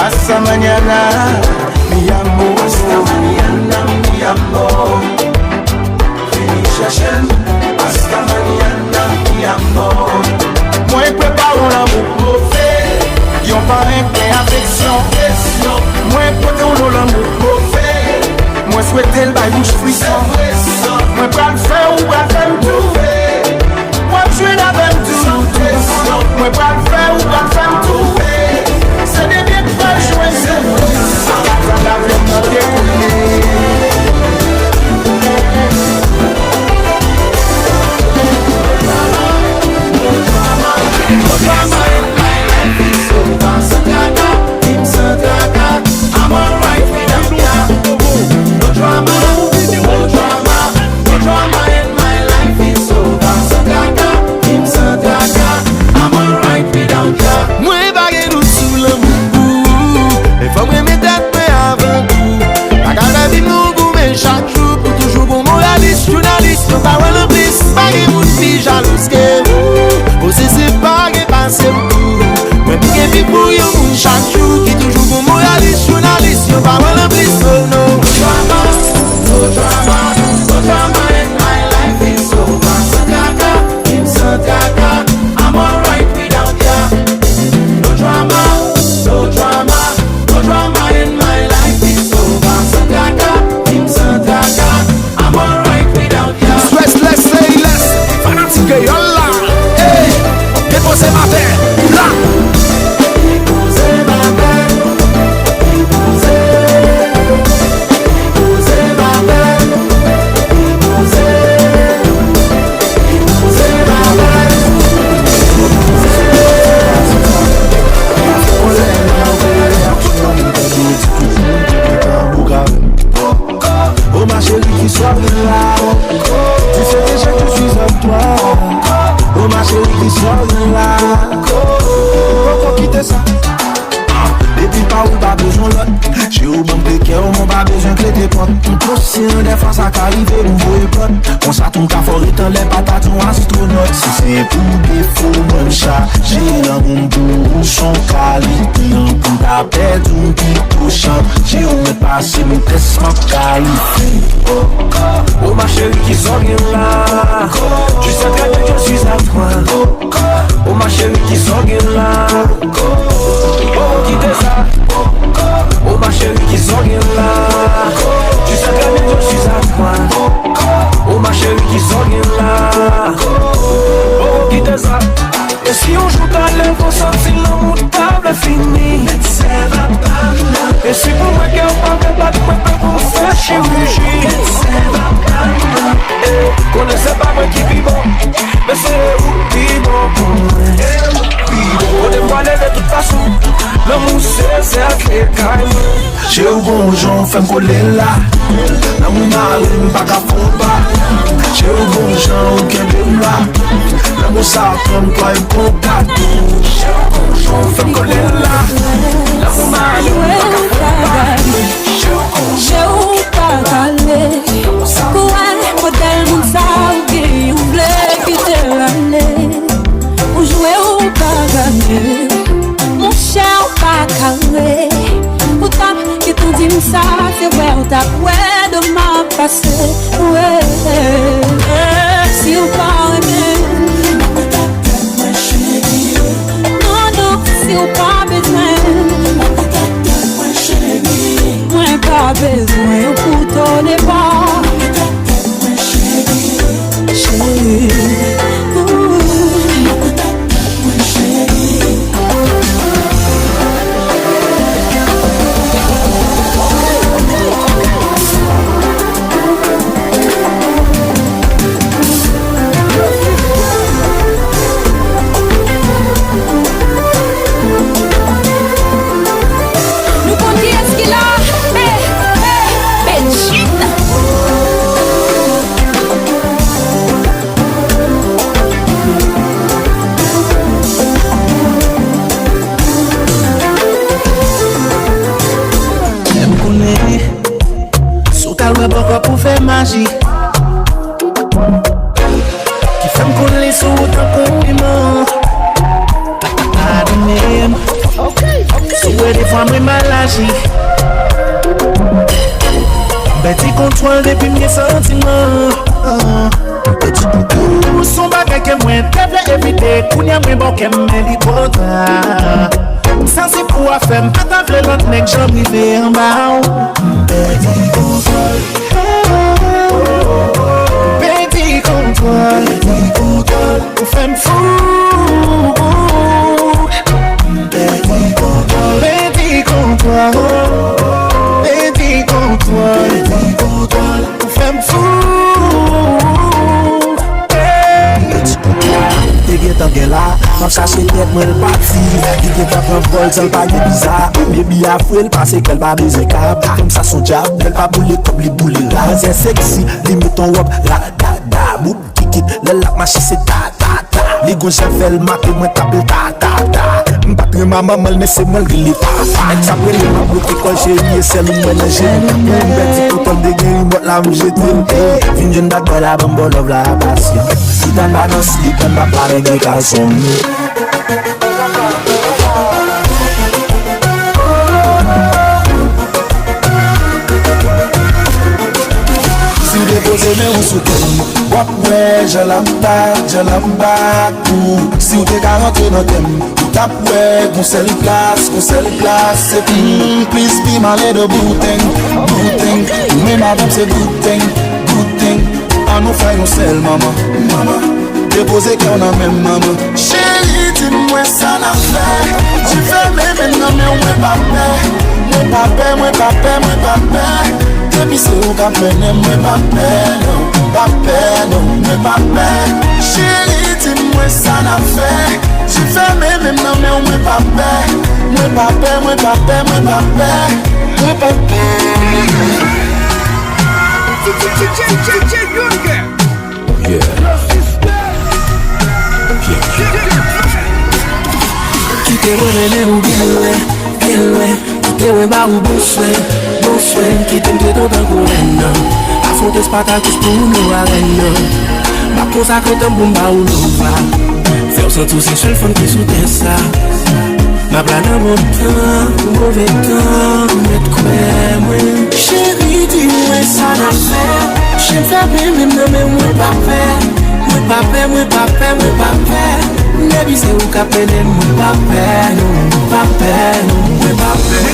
Hasta mañana, mi amor. Hasta mañana, mi amor. Vini chercher hasta mañana, mi amor. Moi prépare l'amour mauvais, yon pas un plein affection. Moi porte l'amour mauvais, moi souhaite le bail So I wanna be solo. No drama in my life is over. Sakaka, I'm alright without ya. No drama in my life is over. Sakaka, I'm alright without ya. Stress less, say less. Fanatique, yolla. Hey, déposez ma paix. Là. Oh ma chérie qui sort de là. Tu sais déjà que je suis avec toi. Oh ma chérie qui sort de là. Pourquoi quitter ça? Depuis pas où pas besoin l'autre. J'ai au banque de cœur, mon pas besoin que les potes. On conscient des fois ça qu'arrive, on voit les potes. On s'attend qu'à fort étant les patates, on astronaute. Si c'est pour défaut, mon chat, j'ai dans mon bout, son qualité. Un coup d'appel, un petit cochon. J'ai au me passer, mon test m'a qualifié. Oh ma chérie qui sort bien là. Tu sais très bien que je suis à toi. Oh ma chérie qui sort bien là. Oh quittez ça. Oh ma chérie qui sort bien là. Tu sais très bien que je suis à toi. Oh ma chérie qui sort bien là. Oh quittez ça. Et si on joue dans l'air, faut sentir l'amour table fini. Et si pour moi qu'elle parle pas de moi, pour me faire chirurgie. On ne sait pas moi qui vit bon, mais c'est où qui bon pour moi. On est pas de toute façon, l'amour c'est à clé carrément. J'ai eu bon gens, fais me coller là. L'amour n'a pas qu'à fond pas. J'ai eu bon gens, aucun de là. L'amour ça comme toi et contact. J'ai eu bon gens, fais me coller là. L'amour n'a pas qu'à fond pas. J'ai eu pas calé. Pourquoi modèle mon saoudi, on voulait quitter l'année. On jouait au pas gagné. Mon cher pas calé. Ou tap qui t'en dit ça, c'est vrai, ou tap ouais de ma passé. Ouais, si on parle non, non, si on pas besoin. Moi pas besoin pour ton départ. Chérie, pourquoi pour faire magie qui fait me coller sous ton compliment. So where des fois moi malagie. Petit contrôle depuis mes sentiments. Petit boutou son bagay que moi t'avais évité. Kounia moi bon que me l'hypothèse. Ça c'est pour faire m'attendre l'autre nèg j'en privé en bas. Petit contrôle. Petit contrôle. Petit contrôle. Pour faire me fou. Petit contrôle. Petit contrôle. Petit contrôle. Petit contrôle. Pour faire me fou. T'es là, comme ça c'est tête moi le parti. Il te fait un vol, c'est pas bizarre. Baby a foué, parce qu'elle va baiser câble. Comme ça son job, elle va bouler comme les boules là. C'est sexy, limite ton wop, la da da. Boum, kick it, le lac machi c'est ta ta ta. Les gauches fait le mat et moi tape ta ta ta. M'battre ma maman, mais c'est moi le grille ta. Elle s'appelle le mabou qui colle chérie et c'est le ménager. Mon bête, tout le dégât, moi la m'jeter. Vine jeune date, la bombe, love la passion. Si t'as pas dans ce lit, t'as pas avec les garçons. Romeo Souken. Wap wè, jalamba kou. Si ou te ka rentre nan tem, ou tap wè, gon sel plas, se please be my little booteng. Ou mè ma vop se booteng. An nou fay nou sel, mama. Depose kè nan men, mama. Chéri, di mwen sa na fè. Ti fè men nan men mwen pape. Mwen pape. Depi se ou ka prene mwen pape. Mwen pape. Chéri, di mwen sa na fè. Ti fè men nan men mwen pape. Mwen pape. Kite wè ou gelwe Kite wè ba ou boswe Kite mte do tan kouen Afonte Spartacus pou nou aren Ma posa kretan pou mba ou nova Fè ou san tou se chel fon ki sou ten sa Ma planan bon tan, mouve tan Met kwen mwen Chéri di mwen sa na fè Chen fè mwen mwen pape Mwen pape Nebi se ou ka pene mwen pape Mwen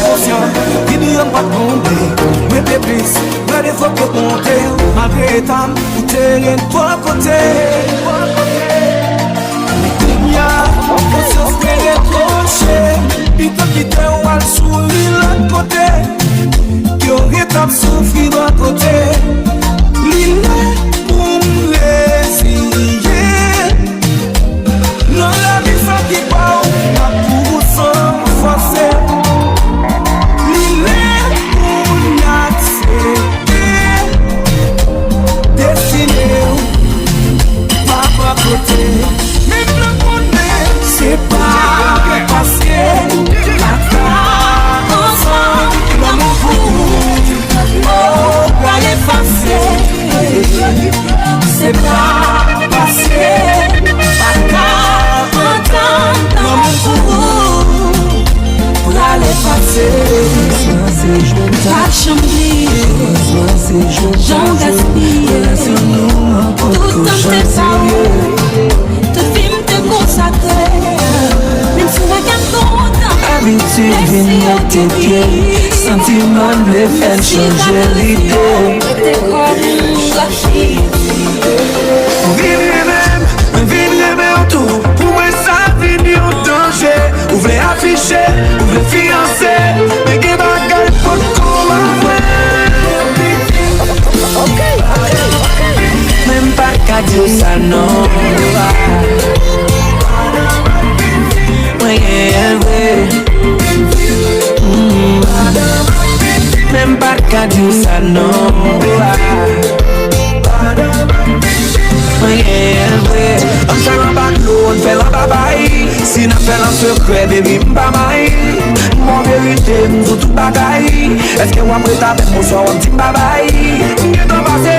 konsyon, vini yon pa konde Mwen peplis, mwen de fok yo ponte Malgré etam, ou te yen po kote Mya, konsyon se reproche Ito kite ou al souri l'an kote Yo etam soufri l'an kote Lile pou m'lesiye Non la mi fa ki pa ou ma pou son force Lile pou n'aksepte Destine ou pa pa kote Mem le konen se pa paske La ta ansan la mou pou Oh, la l'efface Se pa paske Pa ka dans mon courroux pour aller passer pas chambrer j'en gaspille tout un tes te film te consacrer même si la gamme habitude vient à tes pieds sentiment me fait changer l'idée t'es comme la fille vivre même tout pour moi ça finit en danger ou voulez afficher ou voulez fiancer mais que bagaille pour même pas qu'à dire ça non même pas qu'à dire ça non on se rend pas l'eau, on fait la babaye Si n'a fait un secret, baby, m'bamaye Mon vérité, m'sou tout bagaye Est-ce que moi prête avec mon soir, on dit babaye M'y t'en passé,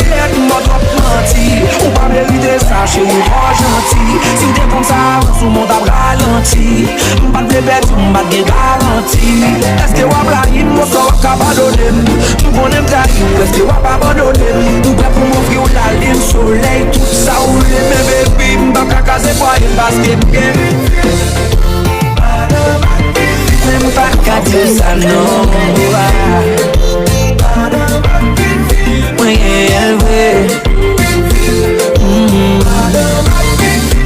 m'en trop menti On pas mérité ça, chérie, pas gentil Si t'es comme ça, sous mon table ralenti M'bat de bête, m'bat de garantie Est-ce que moi blague, mon soir, abandonné M'bonne m'trahi, est-ce que moi pas abandonné M'prêt pour m'offrir la lune, soleil, tout ça ou les bébés, m'baka kaze pour une basket game Même pas qu'à dire ça non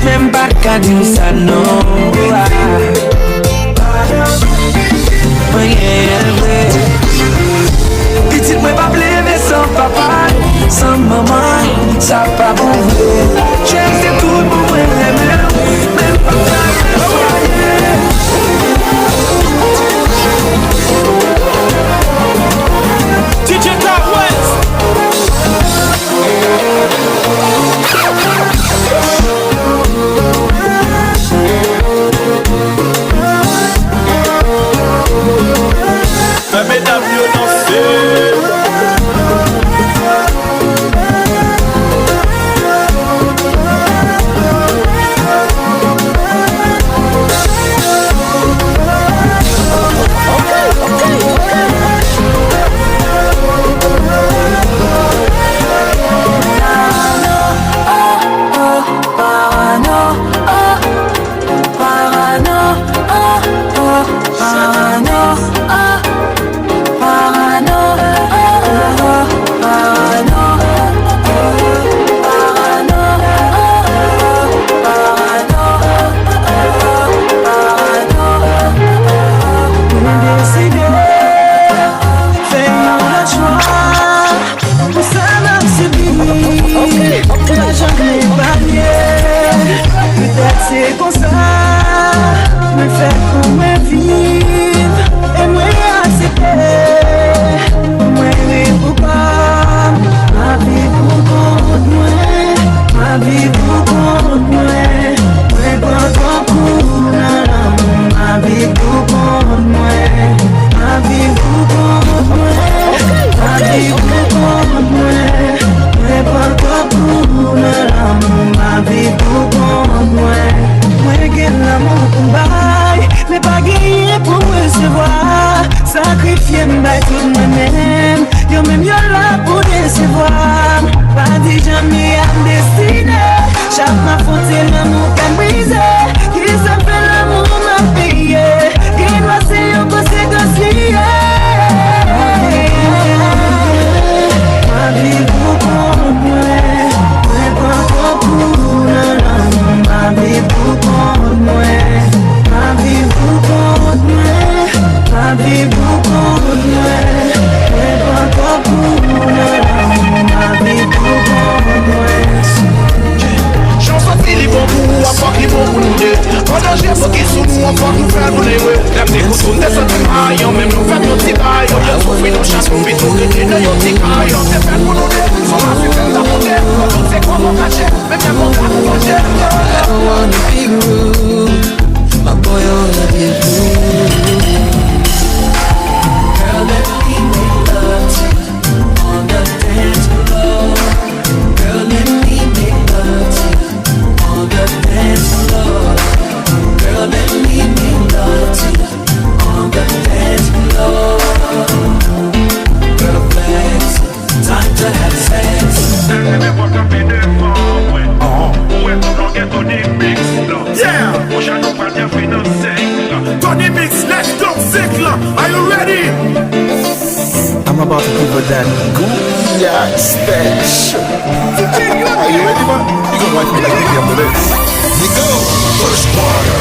Même pas qu'à dire ça non Petite moi pas blêmer sans papa Sans maman, ça pas bouger J'aime tout le monde même pas DJ Top West Mesdames, danser Oui, nous chassons, puis tout le monde, yo, t'y carré, yo, c'est fait pour nous deux. Son ma super la montée, tout c'est quoi mon cachet, même bien mon gars, mon cachet. I don't wanna be rude, my boy, I wanna be rude. Girl, let me make love to you on the dance floor. Girl, let me make love to you on the dance floor. Girl, let me make love to you on the dance floor. Girl, flex, time to have sex. Yeah! Tony Mix, let's go, Zikla. Are you ready? I'm about to give her that Gouya special. Are you ready, man? You gonna watch me like you after this. We go, first quarter.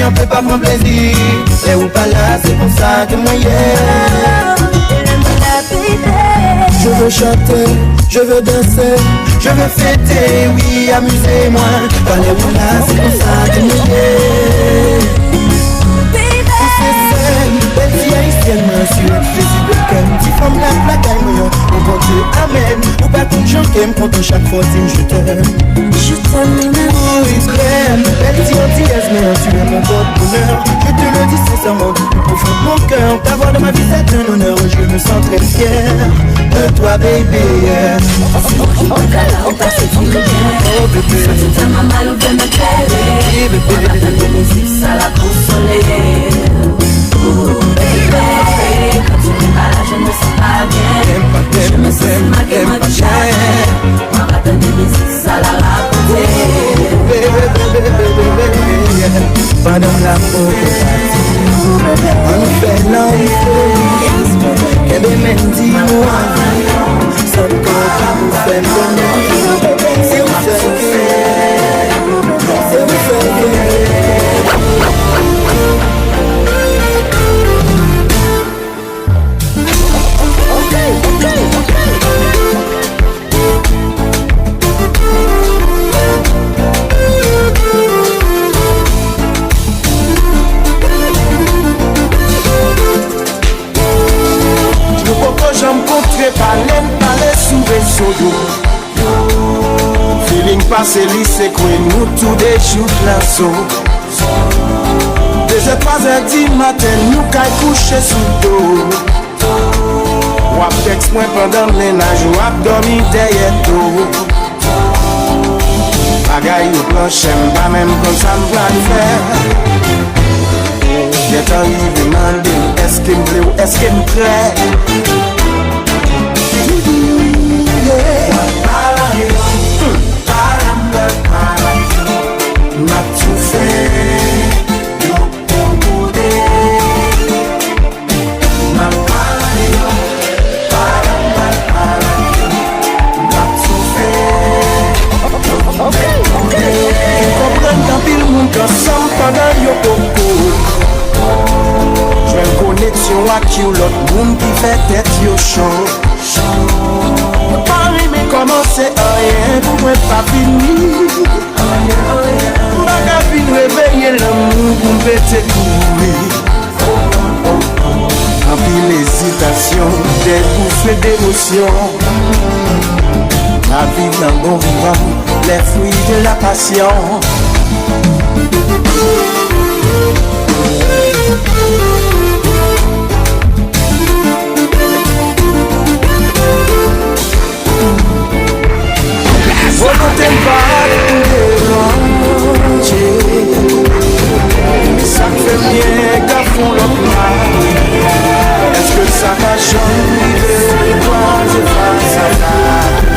On peut pas prendre plaisir. Et ou pas là, c'est pour ça que moi je veux chanter, je veux danser, je veux fêter, oui, amusez-moi. Dans les ou là, c'est pour ça que moi belle fille haïtienne, monsieur, plaisir de cœur, petit femme la plaque, moi, au bon Dieu, amen. Ou pas tout gens qui me comptent chaque fois, je t'aime. Je t'aime, oui, belle fille antillaise, mais tu es mon porte-bonheur. Je te le dis sincèrement du plus profond de mon cœur. T'avoir dans ma vie, c'est un honneur, je me sens très fier de toi, baby. Oh, passe du bien. Oh, bébé. Quand tu t'aimes mal ou bien me plaider. On va faire de musique, ça la consoler. Baby, quand tu n'es pas là, je ne me sens pas bien. Je me sens mal, ma vie on va faire de musique, ça la raconter. Pendant la photo, on fait l'enfeu. Qu'elle même dit moi, sans corps pour faire le c'est où c'est j'en rencontre pas l'aime, pas les sous-réseaux. passe lycée, quoi, nous tous des jours l'assaut. 2h, 3h du matin, nous caille coucher sous dos. Wap texte moi pendant le ménage, wap dormi derrière tout. Bagay ou planche, pas même comme ça m'plan faire. J'ai envie de demander, est-ce qu'il me plaît ou est-ce qu'il me plaît? M'a tout fait, yo pour bouder. M'a parlé, m'a tout fait. Comprends qu'un pile monde ensemble pendant yo coco. J'ai une connexion à qui ou l'autre monde qui fait tête yo chaud. Paris mais commencer rien pour moi pas fini. Baga fin réveiller l'amour pour me péter courir. En pile l'hésitation, des bouffées d'émotion. La vie d'un bon vivant, les fruits de la passion. Volonté pas de ranger. Ça me fait bien qu'à fond l'autre mal. Est-ce que ça va changer? Toi, je passe à la réalité.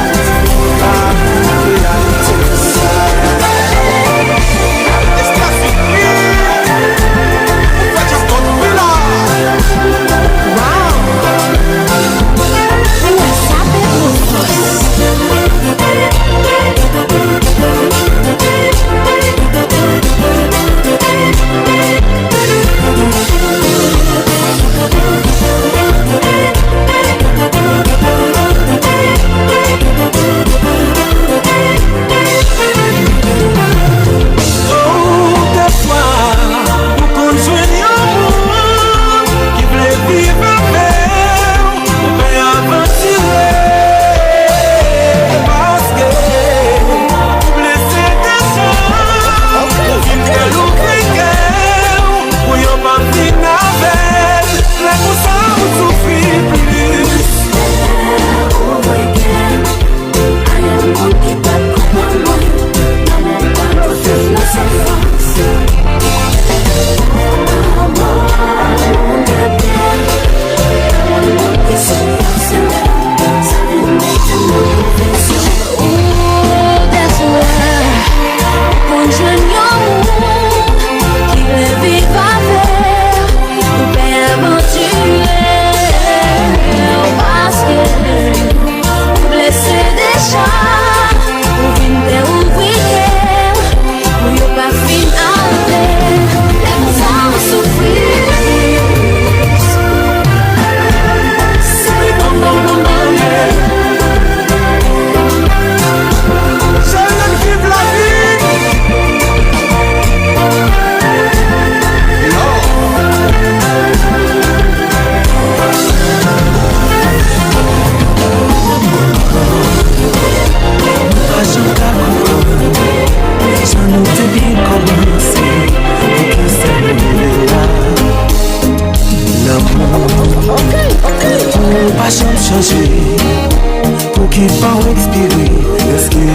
Pour qu'il pas expirer, est-ce que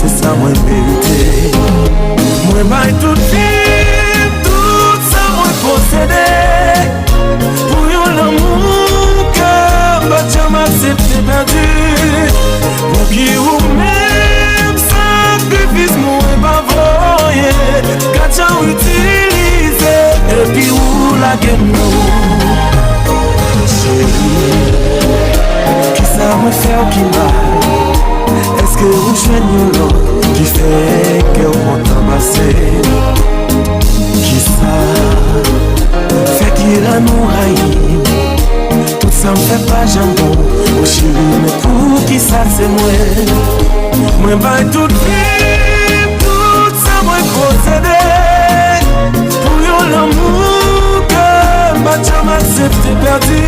c'est ça moi mérité? Moi m'aille tout vite, tout ça moi possédé. Pour yon l'amour que bah tu m'acceptes perdu. Pour qui ou même sacrifice moi pas voyer. Quand tu utilises et puis ou la gagne nous. Qui ça me fait ou qui mal? Est-ce que vous joignez l'autre qui fait que vous m'embrassez? Qui ça fait qu'il a nous haï? Tout ça me fait pas jambon au chéri, mais pour qui ça c'est moi? Moi bah tout vite, tout ça moi possédé. Pour yon l'amour que bah tu m'acceptes perdu.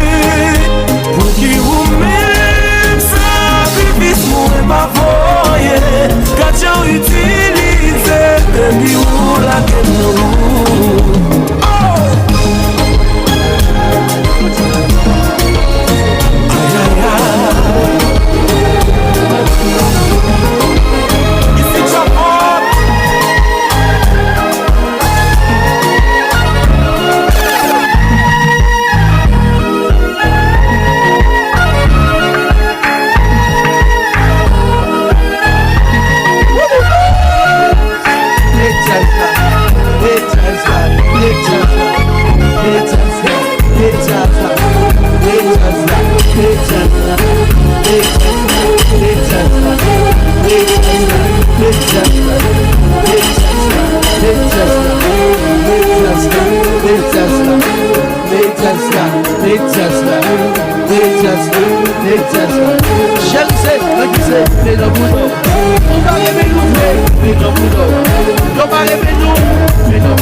Pour qui vous même sacrifice moi pas voyer. Quand tu Chelsea, like you say, they don't know. On va rêver nous, mais non, non. On va rêver nous, mais non.